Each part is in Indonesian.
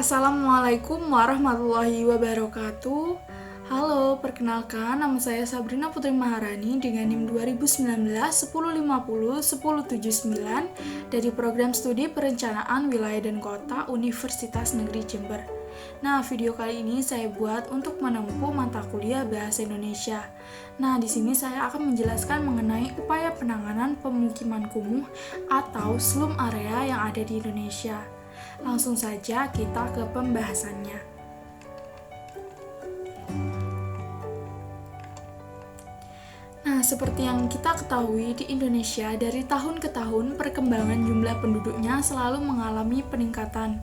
Assalamualaikum warahmatullahi wabarakatuh. Halo, perkenalkan nama saya Sabrina Putri Maharani dengan NIM 2019 1050 1079 dari Program Studi Perencanaan Wilayah dan Kota Universitas Negeri Jember. Nah, video kali ini saya buat untuk menempuh mata kuliah Bahasa Indonesia. Nah, di sini saya akan menjelaskan mengenai upaya penanganan pemukiman kumuh atau slum area yang ada di Indonesia. Langsung saja kita ke pembahasannya. Nah, seperti yang kita ketahui di Indonesia dari tahun ke tahun perkembangan jumlah penduduknya selalu mengalami peningkatan.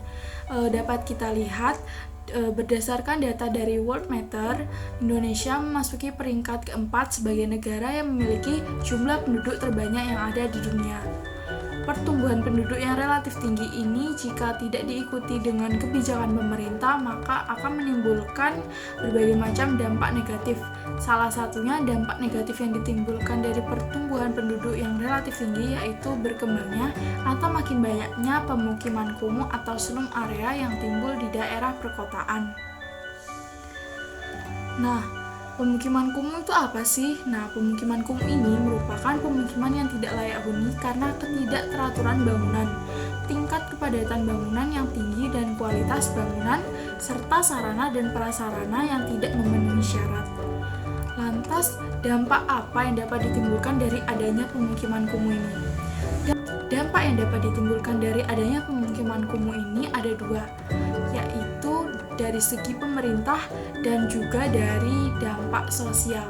Dapat kita lihat berdasarkan data dari Worldmeter, Indonesia memasuki peringkat keempat sebagai negara yang memiliki jumlah penduduk terbanyak yang ada di dunia. Pertumbuhan penduduk yang relatif tinggi ini jika tidak diikuti dengan kebijakan pemerintah maka akan menimbulkan berbagai macam dampak negatif. Salah satunya dampak negatif yang ditimbulkan dari pertumbuhan penduduk yang relatif tinggi yaitu berkembangnya atau makin banyaknya pemukiman kumuh atau slum area yang timbul di daerah perkotaan. Nah, pemukiman kumuh itu apa sih? Nah, pemukiman kumuh ini merupakan pemukiman yang tidak layak huni karena ketidakteraturan bangunan, tingkat kepadatan bangunan yang tinggi dan kualitas bangunan, serta sarana dan prasarana yang tidak memenuhi syarat. Lantas, dampak apa yang dapat ditimbulkan dari adanya pemukiman kumuh ini? Dampak yang dapat ditimbulkan dari adanya pemukiman kumuh ini ada dua, yaitu dari segi pemerintah dan juga dari dampak sosial.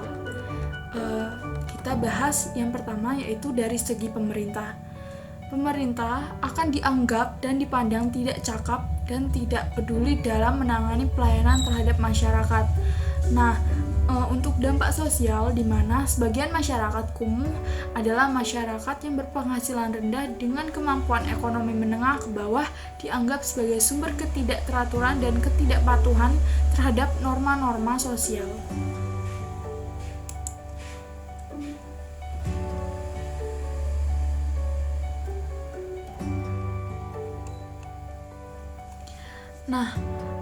Kita bahas yang pertama yaitu dari segi pemerintah. Pemerintah akan dianggap dan dipandang tidak cakap dan tidak peduli dalam menangani pelayanan terhadap masyarakat. Nah, untuk dampak sosial di mana sebagian masyarakat kumuh adalah masyarakat yang berpenghasilan rendah dengan kemampuan ekonomi menengah ke bawah dianggap sebagai sumber ketidakteraturan dan ketidakpatuhan terhadap norma-norma sosial. Nah,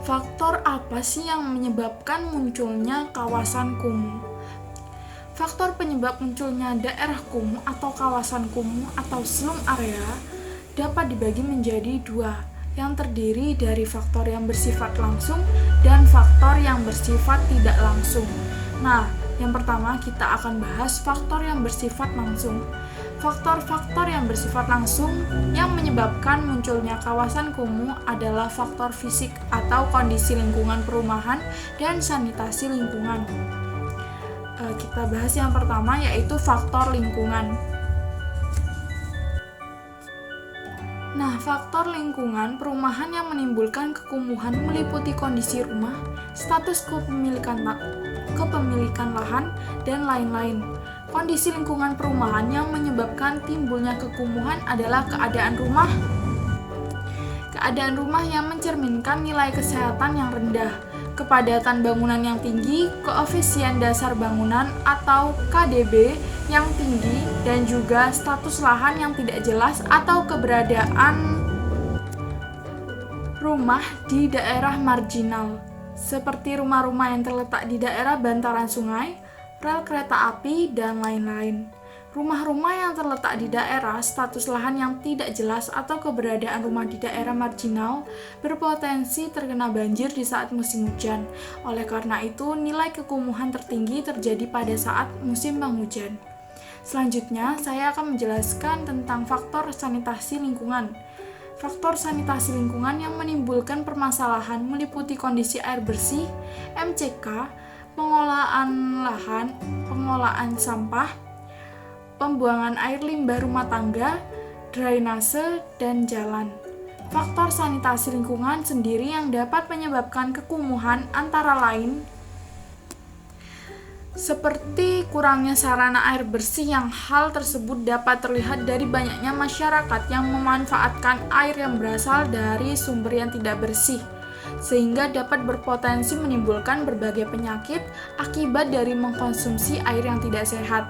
faktor apa sih yang menyebabkan munculnya kawasan kumuh? Faktor penyebab munculnya daerah kumuh atau kawasan kumuh atau slum area dapat dibagi menjadi dua, yang terdiri dari faktor yang bersifat langsung dan faktor yang bersifat tidak langsung. Nah, yang pertama kita akan bahas faktor yang bersifat langsung. Faktor-faktor yang bersifat langsung yang menyebabkan munculnya kawasan kumuh adalah faktor fisik atau kondisi lingkungan perumahan dan sanitasi lingkungan. Kita bahas yang pertama yaitu faktor lingkungan. Nah, faktor lingkungan perumahan yang menimbulkan kekumuhan meliputi kondisi rumah, status kepemilikan lahan, dan lain-lain. Kondisi lingkungan perumahan yang menyebabkan timbulnya kekumuhan adalah keadaan rumah yang mencerminkan nilai kesehatan yang rendah, kepadatan bangunan yang tinggi, koefisien dasar bangunan atau KDB yang tinggi, dan juga status lahan yang tidak jelas atau keberadaan rumah di daerah marginal, seperti rumah-rumah yang terletak di daerah bantaran sungai, rel kereta api, dan lain-lain. Rumah-rumah yang terletak di daerah status lahan yang tidak jelas atau keberadaan rumah di daerah marginal berpotensi terkena banjir di saat musim hujan. Oleh karena itu, nilai kekumuhan tertinggi terjadi pada saat musim penghujan. Selanjutnya, saya akan menjelaskan tentang faktor sanitasi lingkungan. Faktor sanitasi lingkungan yang menimbulkan permasalahan meliputi kondisi air bersih, MCK, pengolahan lahan, pengolahan sampah, pembuangan air limbah rumah tangga, drainase, dan jalan. Faktor sanitasi lingkungan sendiri yang dapat menyebabkan kekumuhan antara lain seperti kurangnya sarana air bersih yang hal tersebut dapat terlihat dari banyaknya masyarakat yang memanfaatkan air yang berasal dari sumber yang tidak bersih, sehingga dapat berpotensi menimbulkan berbagai penyakit akibat dari mengkonsumsi air yang tidak sehat.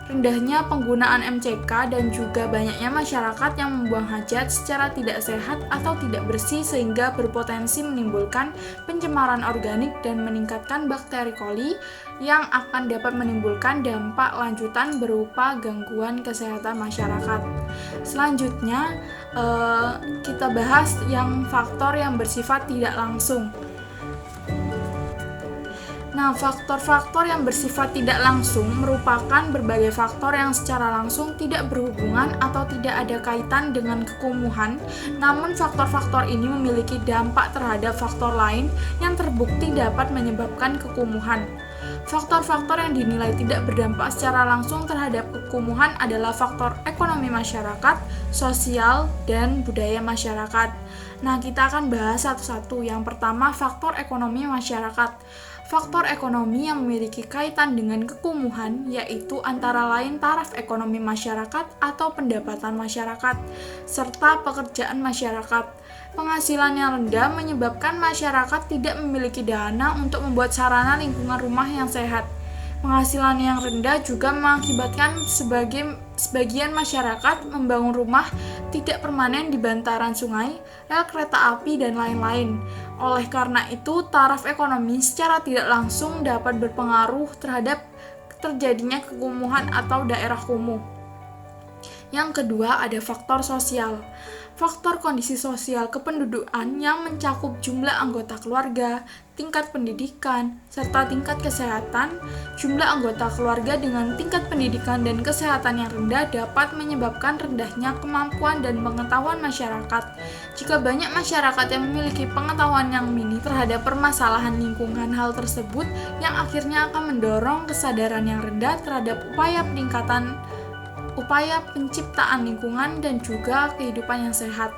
rendahnya penggunaan MCK dan juga banyaknya masyarakat yang membuang hajat secara tidak sehat atau tidak bersih sehingga berpotensi menimbulkan pencemaran organik dan meningkatkan bakteri coli yang akan dapat menimbulkan dampak lanjutan berupa gangguan kesehatan masyarakat. Selanjutnya, kita bahas yang faktor yang bersifat tidak langsung. Nah, faktor-faktor yang bersifat tidak langsung merupakan berbagai faktor yang secara langsung tidak berhubungan atau tidak ada kaitan dengan kekumuhan, namun faktor-faktor ini memiliki dampak terhadap faktor lain yang terbukti dapat menyebabkan kekumuhan. Faktor-faktor yang dinilai tidak berdampak secara langsung terhadap kekumuhan adalah faktor ekonomi masyarakat, sosial, dan budaya masyarakat. Nah, kita akan bahas satu-satu. Yang pertama, faktor ekonomi masyarakat. Faktor ekonomi yang memiliki kaitan dengan kekumuhan yaitu antara lain taraf ekonomi masyarakat atau pendapatan masyarakat, serta pekerjaan masyarakat. Penghasilan yang rendah menyebabkan masyarakat tidak memiliki dana untuk membuat sarana lingkungan rumah yang sehat. Penghasilan yang rendah juga mengakibatkan sebagian masyarakat membangun rumah tidak permanen di bantaran sungai, rel kereta api, dan lain-lain. Oleh karena itu, taraf ekonomi secara tidak langsung dapat berpengaruh terhadap terjadinya kekumuhan atau daerah kumuh. Yang kedua, ada faktor sosial. Faktor kondisi sosial kependudukan yang mencakup jumlah anggota keluarga, tingkat pendidikan, serta tingkat kesehatan. Jumlah anggota keluarga dengan tingkat pendidikan dan kesehatan yang rendah dapat menyebabkan rendahnya kemampuan dan pengetahuan masyarakat. Jika banyak masyarakat yang memiliki pengetahuan yang minim terhadap permasalahan lingkungan, hal tersebut yang akhirnya akan mendorong kesadaran yang rendah terhadap upaya penciptaan lingkungan dan juga kehidupan yang sehat.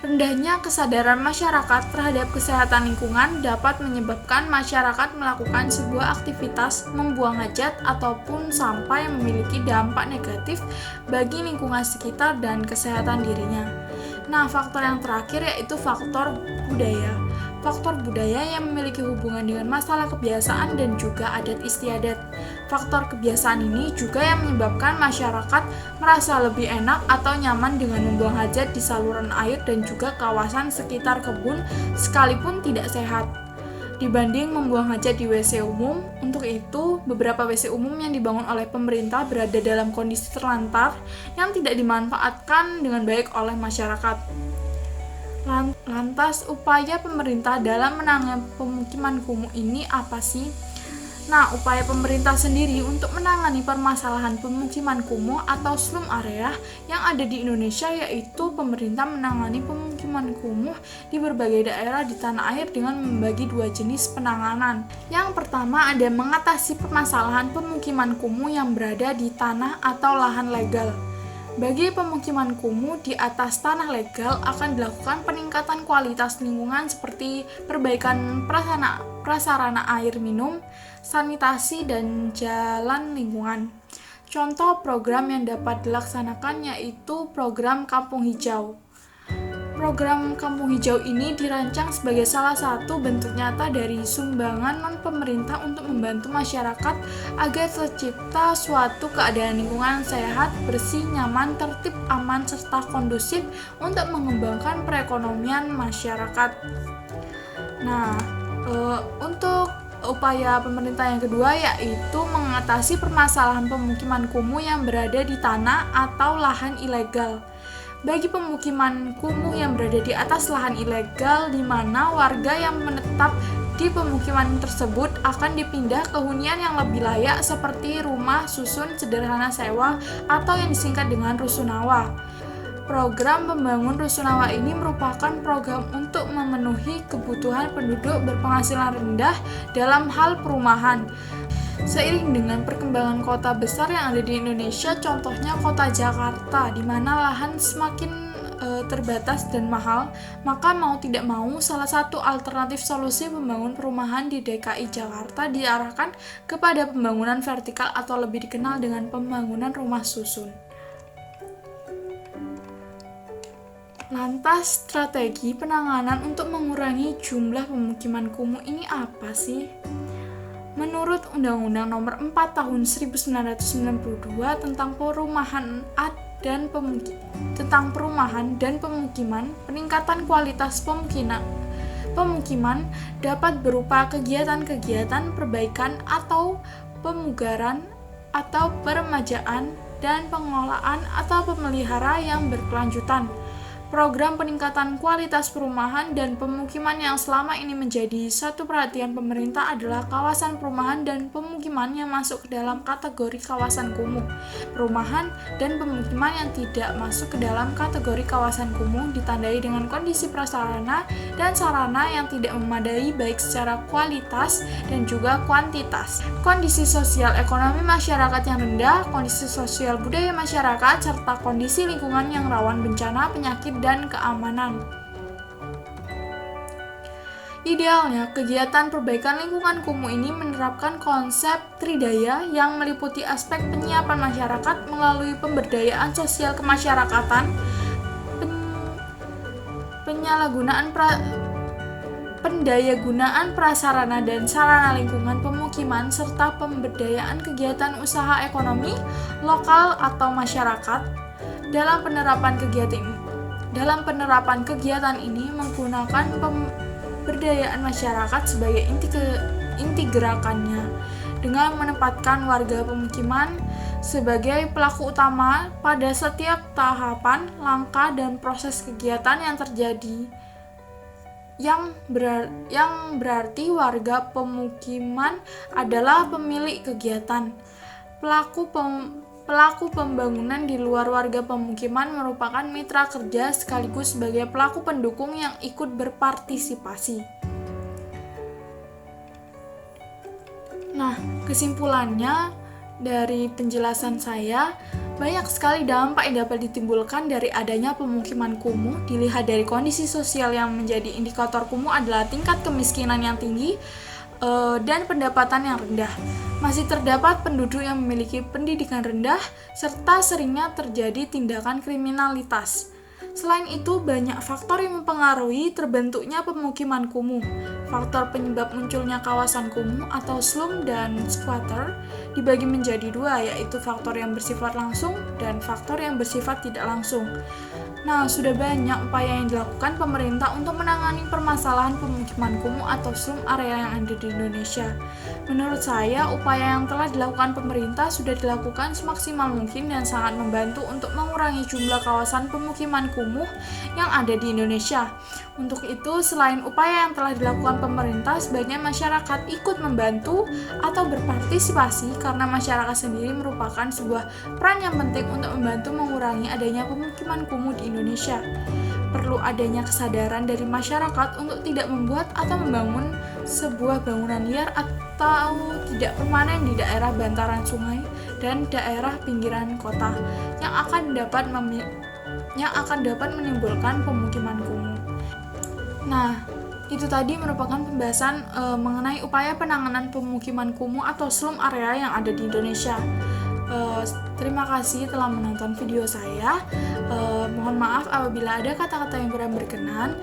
Rendahnya kesadaran masyarakat terhadap kesehatan lingkungan dapat menyebabkan masyarakat melakukan sebuah aktivitas membuang hajat ataupun sampah yang memiliki dampak negatif bagi lingkungan sekitar dan kesehatan dirinya. Nah, faktor yang terakhir yaitu faktor budaya. Faktor budaya yang memiliki hubungan dengan masalah kebiasaan dan juga adat istiadat. Faktor kebiasaan ini juga yang menyebabkan masyarakat merasa lebih enak atau nyaman dengan membuang hajat di saluran air dan juga kawasan sekitar kebun sekalipun tidak sehat dibanding membuang hajat di WC umum. Untuk itu, beberapa WC umum yang dibangun oleh pemerintah berada dalam kondisi terlantar yang tidak dimanfaatkan dengan baik oleh masyarakat. Lantas, upaya pemerintah dalam menangani pemukiman kumuh ini apa sih? Nah, upaya pemerintah sendiri untuk menangani permasalahan pemukiman kumuh atau slum area yang ada di Indonesia yaitu pemerintah menangani pemukiman kumuh di berbagai daerah di tanah air dengan membagi dua jenis penanganan. Yang pertama ada mengatasi permasalahan pemukiman kumuh yang berada di tanah atau lahan legal. Bagi pemukiman kumuh di atas tanah legal akan dilakukan peningkatan kualitas lingkungan seperti perbaikan prasarana air minum, sanitasi, dan jalan lingkungan. Contoh program yang dapat dilaksanakan yaitu program Kampung Hijau. Program Kampung Hijau ini dirancang sebagai salah satu bentuk nyata dari sumbangan non-pemerintah untuk membantu masyarakat agar tercipta suatu keadaan lingkungan sehat, bersih, nyaman, tertib, aman, serta kondusif untuk mengembangkan perekonomian masyarakat. Nah, untuk upaya pemerintah yang kedua yaitu mengatasi permasalahan pemukiman kumuh yang berada di tanah atau lahan ilegal. Bagi pemukiman kumuh yang berada di atas lahan ilegal di mana warga yang menetap di pemukiman tersebut akan dipindah ke hunian yang lebih layak seperti rumah susun sederhana sewa atau yang disingkat dengan rusunawa. Program pembangun rusunawa ini merupakan program untuk memenuhi kebutuhan penduduk berpenghasilan rendah dalam hal perumahan. Seiring dengan perkembangan kota besar yang ada di Indonesia, contohnya kota Jakarta, di mana lahan semakin terbatas dan mahal, maka mau tidak mau salah satu alternatif solusi membangun perumahan di DKI Jakarta diarahkan kepada pembangunan vertikal atau lebih dikenal dengan pembangunan rumah susun. Lantas, strategi penanganan untuk mengurangi jumlah pemukiman kumuh ini apa sih? Menurut Undang-Undang Nomor 4 Tahun 1992 tentang perumahan dan pemukiman, peningkatan kualitas pemukiman dapat berupa kegiatan-kegiatan perbaikan atau pemugaran atau peremajaan dan pengelolaan atau pemelihara yang berkelanjutan. Program peningkatan kualitas perumahan dan pemukiman yang selama ini menjadi satu perhatian pemerintah adalah kawasan perumahan dan pemukiman yang masuk ke dalam kategori kawasan kumuh. Perumahan dan pemukiman yang tidak masuk ke dalam kategori kawasan kumuh ditandai dengan kondisi prasarana dan sarana yang tidak memadai baik secara kualitas dan juga kuantitas. Kondisi sosial ekonomi masyarakat yang rendah, kondisi sosial budaya masyarakat, serta kondisi lingkungan yang rawan bencana, penyakit, dan keamanan. Idealnya, kegiatan perbaikan lingkungan kumuh ini menerapkan konsep tridaya yang meliputi aspek penyiapan masyarakat melalui pemberdayaan sosial kemasyarakatan, pendayagunaan prasarana dan sarana lingkungan pemukiman, serta pemberdayaan kegiatan usaha ekonomi lokal atau masyarakat. Dalam penerapan kegiatan ini menggunakan pemberdayaan masyarakat sebagai inti gerakannya dengan menempatkan warga pemukiman sebagai pelaku utama pada setiap tahapan, langkah, dan proses kegiatan yang terjadi, yang berarti warga pemukiman adalah pemilik kegiatan. Pelaku pembangunan di luar warga pemukiman merupakan mitra kerja sekaligus sebagai pelaku pendukung yang ikut berpartisipasi. Nah, kesimpulannya dari penjelasan saya, banyak sekali dampak yang dapat ditimbulkan dari adanya pemukiman kumuh. Dilihat dari kondisi sosial yang menjadi indikator kumuh adalah tingkat kemiskinan yang tinggi dan pendapatan yang rendah. Masih terdapat penduduk yang memiliki pendidikan rendah, serta seringnya terjadi tindakan kriminalitas. Selain itu, banyak faktor yang mempengaruhi terbentuknya pemukiman kumuh. Faktor penyebab munculnya kawasan kumuh atau slum dan squatter dibagi menjadi dua, yaitu faktor yang bersifat langsung dan faktor yang bersifat tidak langsung. Nah, sudah banyak upaya yang dilakukan pemerintah untuk menangani permasalahan pemukiman kumuh atau slum area yang ada di Indonesia. Menurut saya, upaya yang telah dilakukan pemerintah sudah dilakukan semaksimal mungkin dan sangat membantu untuk mengurangi jumlah kawasan pemukiman kumuh yang ada di Indonesia. Untuk itu, selain upaya yang telah dilakukan pemerintah, sebaiknya masyarakat ikut membantu atau berpartisipasi karena masyarakat sendiri merupakan sebuah peran yang penting untuk membantu mengurangi adanya pemukiman kumuh di Indonesia. Perlu adanya kesadaran dari masyarakat untuk tidak membuat atau membangun sebuah bangunan liar atau tidak permanen di daerah bantaran sungai dan daerah pinggiran kota yang akan dapat menimbulkan pemukiman kumuh. Nah, itu tadi merupakan pembahasan mengenai upaya penanganan pemukiman kumuh atau slum area yang ada di Indonesia. Terima kasih telah menonton video saya. Mohon maaf apabila ada kata-kata yang kurang berkenan.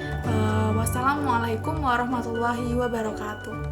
Wassalamualaikum warahmatullahi wabarakatuh.